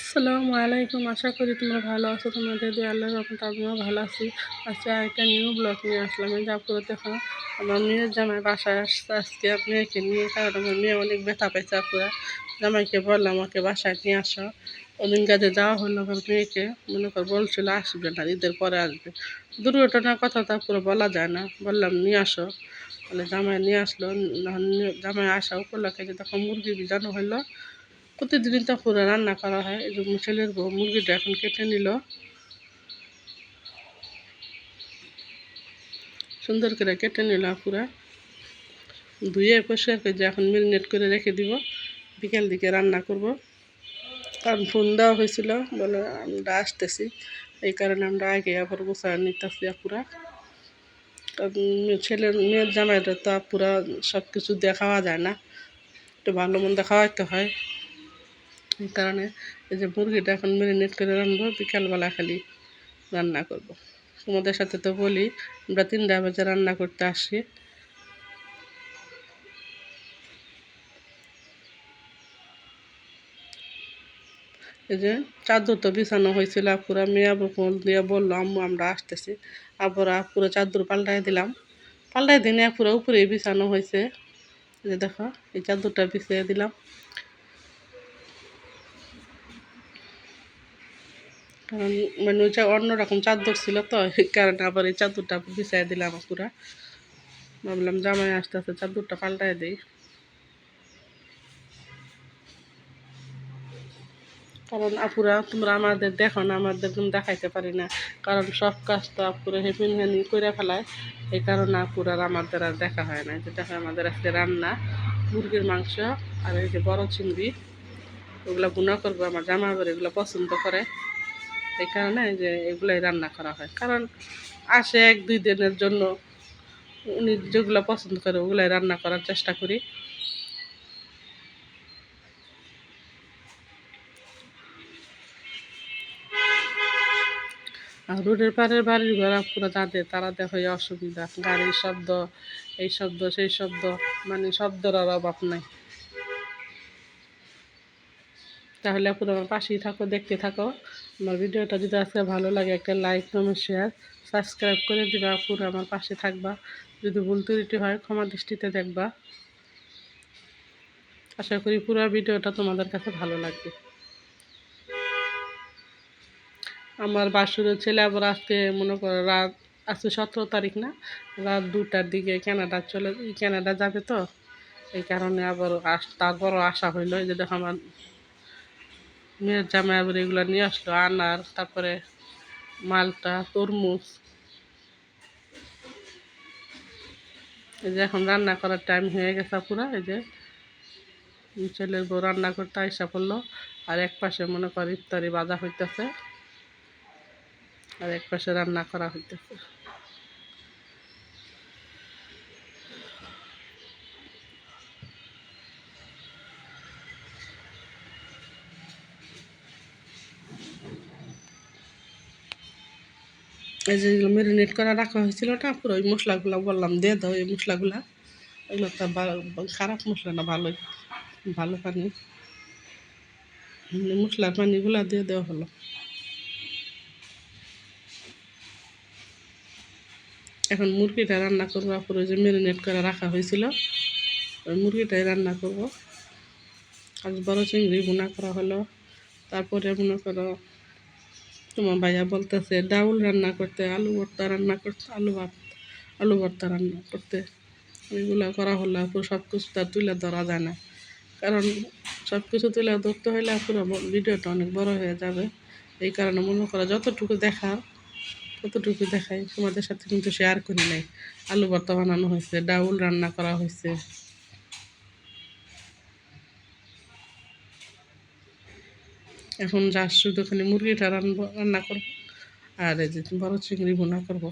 আসসালামু আলাইকুম। আশা করি তোমরা ভালো আছো। তোমাদের দিয়ে আল্লাহর রহমতে আমিও ভালো আছি। আজকে আরেকটা নিউ ব্লগ নিয়ে আসলাম। এই যে আপুরা দেখো, আমার মেয়ের জামাই বাসায় আসছে আজকে মেয়েকে নিয়ে, কারণ আমার মেয়ে অনেক ব্যথা পাইছে। আপুরা জামাইকে বললাম আমাকে বাসায় নিয়ে আসো। ওদিন কাজে যাওয়া হলো, আমার মেয়েকে মনে কর বলছিল আসবে না, ঈদের পরে আসবে। দুর্ঘটনার কথা তো পুরো বলা যায় না, বললাম নিয়ে আসো, বলে জামাই নিয়ে আসলো। জামাই আসা উপলক্ষে যে তখন মুরগি ভিজানো হলো। প্রতিদিনই তো পুরো রান্না করা হয়। এই যে ছেলের বউ মুরগিটা এখন কেটে নিল, সুন্দর করে কেটে নিল পুরা, ধুয়ে পরিষ্কার করে যে এখন ম্যারিনেট করে রেখে দিব, বিকেল দিকে রান্না করব। কারণ ফোন দেওয়া হয়েছিল, বলে আমরা আসতেছি, এই কারণে আমরা আগে আবার গোসা নিতেছি পুরা। ছেলের মেয়ের জামাইটা তো পুরা সব কিছু দিয়ে খাওয়া যায় না, একটু ভালো মন্দ খাওয়াইতে হয়। এই কারণে এই যে মুরগিটা এখন ম্যারিনেট করে রাখবো, বিকালবেলা খালি রান্না করব। তোমাদের সাথে তো বলি আমরা 3টা বাজে রান্না করতে আসি। এই যে চাদর তো বিছানো হয়েছিল, পুরো মেয়ে আবার ফোন দিয়ে বললো আম্মু আমরা আসতেছি। আবার পুরো চাদর পাল্টাই দিলাম, পাল্টাই দিনে পুরো উপরে বিছানো হয়েছে। এই যে দেখো, এই চাদরটা বিছিয়ে দিলাম, কারণ মানে ওই অন্যরকম চাদর ছিল তো, এই কারণে আবার এই চাদরটা বিছিয়ে দিলাম পুরা। ভাবলাম জামাই আসতেছে, চাদরটা পাল্টাই দিই। কারণ আপুরা তোমরা আমাদের দেখো না, আমাদের তুমি দেখাইতে পারি না, কারণ সব কাজ তো আপুরা হেপিন হেনি করে ফেলায়। এই কারণে আপুরার আমাদের আর দেখা হয় না। যে দেখো আমাদের আজকে রান্না মুরগির মাংস, আর এই যে বড় চিংড়ি, ওগুলো ভুনা করবো। আমার জামা আবার এগুলো পছন্দ করে, এই কারণে এই যে এগুলাই রান্না করা হয়। কারণ আসে 1-2 দিনের জন্য, উনি যেগুলো পছন্দ করে ওগুলাই রান্না করার চেষ্টা করি। আর রোডের পাড়ের বাড়ির ঘর পুরো যাদের, তারা দেখো এই অসুবিধা, গাড়ির শব্দ, এই শব্দ সেই শব্দ, মানে শব্দের আর অভাব নাই। তাহলে পুরো আমার পাশেই থাকো, দেখতে থাকো। আমার ভিডিওটা যদি আজকে ভালো লাগে একটা লাইক, কমেন্ট, শেয়ার, সাবস্ক্রাইব করে দিবা। পুরো আমার পাশে থাকবা। যদি ভুল ত্রুটি হয় ক্ষমা দৃষ্টিতে দেখবা। আশা করি পুরো ভিডিওটা তোমাদের কাছে ভালো লাগবে। আমার বাসুরের ছেলে আবার আজকে মনে করো রাত, আজকে 17 তারিখ না, রাত 2টার দিকে কানাডা যাবে তো, এই কারণে আবার তারপরও আসা হইলো। এই যে দেখো আমার মেয়ের জামাই আবার এগুলো নিয়ে আসলো, আনার, তারপরে মালটা, তরমুজ। এই যে এখন রান্না করার টাইম হয়ে গেছে পুরা। এই যে ছেলের বউ রান্না করতে আইসা পড়লো, আর এক পাশে মনে কর ইফতারি বাজা হইতেছে, আর এক পাশে রান্না করা হইতেছে। এই যে এগুলো ম্যারিনেট করা রাখা হয়েছিল না, পুরো ওই মশলাগুলো বললাম দিয়ে দাও, এই মশলাগুলা, এগুলো তো খারাপ মশলা না, ভালোই ভালো পানি, মশলার পানিগুলা দিয়ে দেওয়া হলো। এখন মুরগিটা রান্না করবো, পুরো যে ম্যারিনেট করে রাখা হয়েছিল ওই মুরগিটাই রান্না করব। আজ বড় চিংড়ি ভুনা করা হলো। তারপরে মনে করো তোমার ভাইয়া বলতেছে ডাউল রান্না করতে, আলু ভর্তা রান্না করতে, আলু ভর্তা রান্না করতে, এগুলো করা হলো। পুরো সব কিছু তার তুলে ধরা যায় না, কারণ সব কিছু তুলে ধরতে হলে পুরো ভিডিওটা অনেক বড় হয়ে যাবে। এই কারণে মনে করো যতটুকু দেখার ততটুকু দেখাই, তোমাদের সাথে কিন্তু শেয়ার করি নাই। আলু ভর্তা বানানো হয়েছে, ডাউল রান্না করা হয়েছে। এখন যা শুধু খালি মুরগিটা রান্না করবো, আর এই যে বড় চিংড়ি ভুনা করবো।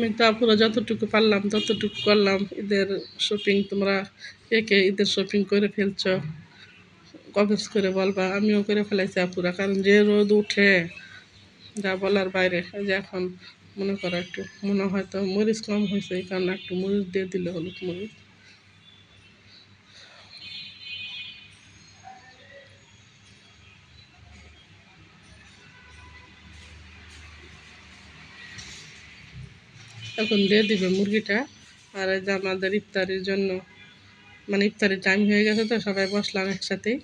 আমি তো পুরো যতটুকু পারলাম ততটুকু করলাম। ঈদের শপিং তোমরা কে কে ঈদের শপিং করে ফেলছ কমেন্টস করে বলবা। আমিও করে ফেলাইছি আপুরা, কারণ যে রোদ উঠে যা বলার বাইরে। এই যে এখন মনে করো একটু মনে হয়তো মরিচ কম হয়েছে, এই কারণে একটু মরিচ দিয়ে দিলে, হলুদ মরিচ। এখন দিয়ে দিবে মুরগিটা। আর এই যে আমাদের ইফতারির জন্য, মানে ইফতারির টাইম হয়ে গেছে তো সবাই বসলাম একসাথেই।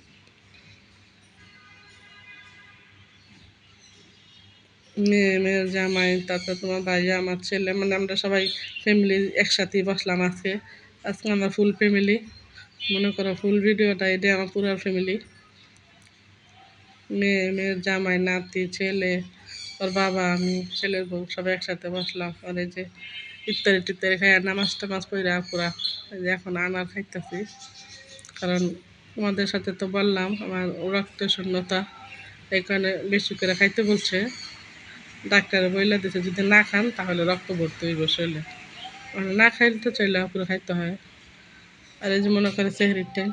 মেয়ের জামাই, তারপর তোমার ভাইয়া, আমার ছেলে, মানে আমরা সবাই ফ্যামিলি একসাথেই বসলাম আজকে। আজকে আমরা ফুল ফ্যামিলি, মনে করো ফুল ভিডিওটা এটা আমার পুরো ফ্যামিলি। মেয়ের জামাই, নাতি, ছেলে, ওর বাবা, আমি, ছেলের বউ সবাই একসাথে বসলাম। আর এই যে ইফতারি টিফতারি খাই নামাজ টামাজ পড়া পুরা। এই যে এখন আনার খাইতেছি, কারণ তোমাদের সাথে তো বললাম আমার রক্ত শূন্যতা, এই কারণে বেশি করে খাইতে বলছে। ডাক্তারে বইলা দিছে যদি না খান তাহলে রক্ত ভর্তি হইব শরীরে, মানে না খাইলে তো চাইলে পুরো খাইতে হয়। আর এই যে মনে করে সেহরির টাইম,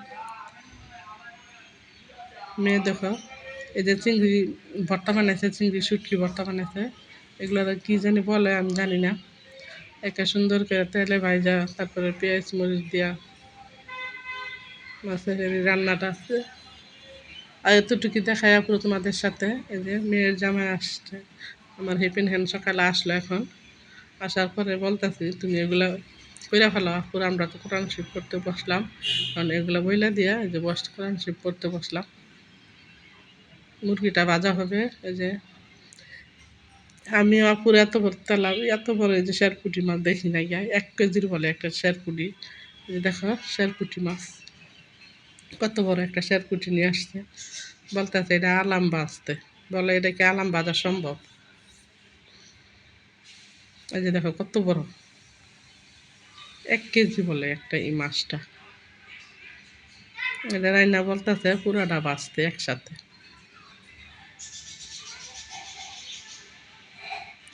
মেয়ে দেখো এই যে চিংড়ি ভর্তা বানাইছে, চিংড়ি শুটকি ভর্তা বানাইছে। এগুলো কী জানি বলে আমি জানি না। একটা সুন্দর করে তেলে ভাইজা, তারপরে পেঁয়াজ মরিচ দিয়া মাছের এই রান্নাটা আছে। আর এতটুকু দেখায় পুরো তোমাদের সাথে। এই যে মেয়ের জামাই আসছে, আমার হেপেন হ্যান্ড সকালে আসলো। এখন আসার পরে বলতেছি তুমি এগুলো কইরা ফেলো পুরো, আমরা তো কোরআন শরীফ পড়তে বসলাম, কারণ এগুলো বইলা দিয়া এই যে কোরআন শরীফ পড়তে বসলাম। মুরগিটা ভাজা হবে। এই যে আমিও আপুর এত বড় তালাম, এত বড় এই যে শেরপুটি মাছ দেখি না গিয়া, 1 কেজির বলে একটা শেরপুটি। এই যে দেখো শেরপুটি মাছ কত বড় একটা শেরপুটি নিয়ে আসছে। বলতেছে এটা আলাম বাজতে, বলে এটা কি আলাম বাজা সম্ভব? এই যে দেখো কত বড়, 1 কেজি বলে একটা এই মাছটা। এটা রান্না বলতেছে পুরাটা বাজতে একসাথে।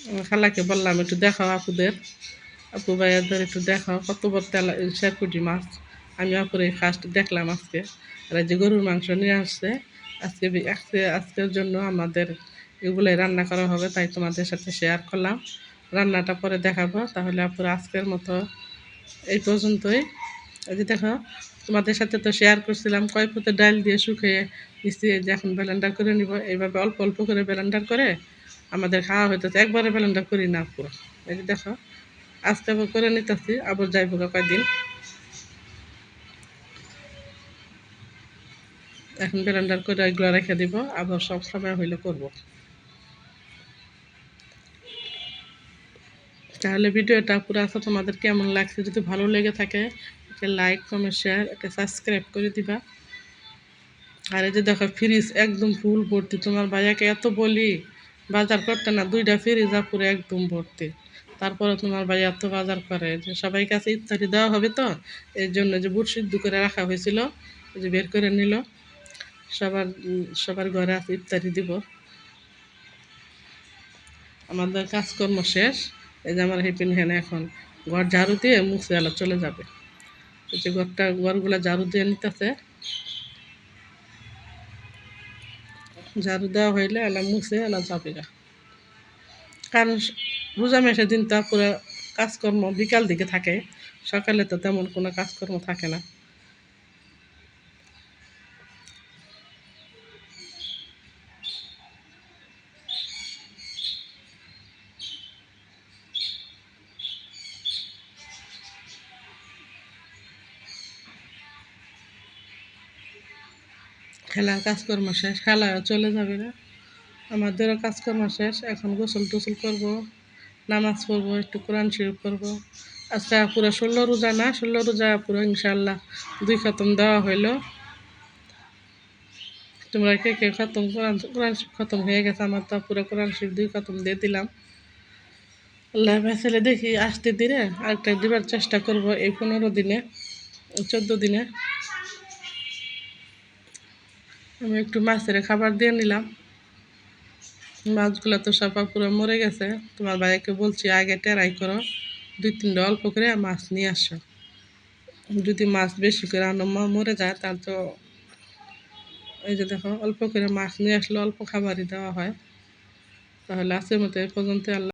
আমার খালাকে বললাম একটু দেখাও আপুদের, আপু ভাইয়াদের একটু দেখাও কত বড় তেলা শেরপুটি মাছ। আমি আপুরে ফার্স্ট দেখলাম আজকে। আর এই যে গরুর মাংস নিয়ে আসছে আজকে, আজকের জন্য আমাদের এগুলোই রান্না করা হবে, তাই তোমাদের সাথে শেয়ার করলাম। রান্নাটা পরে দেখাবো। তাহলে আপুরা আজকের মতো এই পর্যন্তই। এই যে দেখো তোমাদের সাথে তো শেয়ার করছিলাম কয় পুঁতে ডাল দিয়ে শুকিয়ে মিশিয়ে, যে এখন ব্লেন্ডার করে নিব। এইভাবে অল্প অল্প করে ব্লেন্ডার করে আমাদের খাওয়া হইতেছে, একবারে ব্লেন্ডার করি না পুরো। এই যে দেখো আজকে আবার করে নিতেছি, আবার যাইব কয়েকদিন। এখন ব্লেন্ডার করে এগুলো রেখে দিব, আবার সব সময় হইলে করব। তাহলে ভিডিওটা পুরো আছে তোমাদের কেমন লাগছে, যদি ভালো লেগে থাকে একটা লাইক কমেন্ট শেয়ার একটা সাবস্ক্রাইব করে দিবা। আর এই যে দেখো ফ্রিজ একদম ফুল ভর্তি, তোমার ভাইয়াকে এত বলি বাজার করতে না, 2টা ফ্রিজ পুরো একদম ভর্তি। তারপরে তোমার ভাই এত বাজার করে, যে সবাই কাছে ইফতারি দেওয়া হবে তো এই জন্য যে বুট সিদ্ধ করে রাখা হয়েছিল যে বের করে নিল। সবার ঘরে আছে ইফতারি দিব। আমাদের কাজকর্ম শেষ। এই যে আমার হেপিন হ্যান এখন ঘর ঝাড়ু দিয়ে মুছে এলা চলে যাবে। এই যে ঘরগুলা ঝাড়ু দিয়ে নিতেছে, ঝাড়ু দেওয়া হইলে এলা মুছে এলা যাবে গা। কারণ রোজা মাসের দিন তো পুরো কাজকর্ম বিকাল দিকে থাকে, সকালে তো তেমন কোনো কাজকর্ম থাকে না। খেলার কাজকর্ম শেষ, খেলা চলে যাবে না। আমাদেরও কাজকর্ম শেষ, এখন গোসল টোসল করবো, নামাজ পড়বো, একটু কোরআন শরীফ পড়বো। আজকে পুরো 16 রোজা না, 16 রোজা পুরো ইনশাল্লাহ 2 খতম দেওয়া হইলো। তোমরা কে কে খতম কোরআন কোরআন শরীফ খতম হয়ে গেছে? আমার তো পুরো কোরআন শরীফ 2 খতম দিয়ে দিলাম। আল্লাহ ছেলে দেখি আসতে দিনে আরেকটা দিবার চেষ্টা করব এই 15 দিনে, 14 দিনে। আমি একটু মাছের খাবার দিয়ে নিলাম, মাছগুলো তো সব পুরো মরে গেছে। তোমার ভাইকে বলছি আগে টেরাই করো, 2-3টা অল্প করে মাছ নিয়ে আসো। যদি মাছ বেশি করে আনো মরে যায় তাহলে তো এই যে দেখো অল্প করে মাছ নিয়ে আসলে অল্প খাবারই দেওয়া হয়। তাহলে আজকের মতো এই পর্যন্ত। আল্লাহ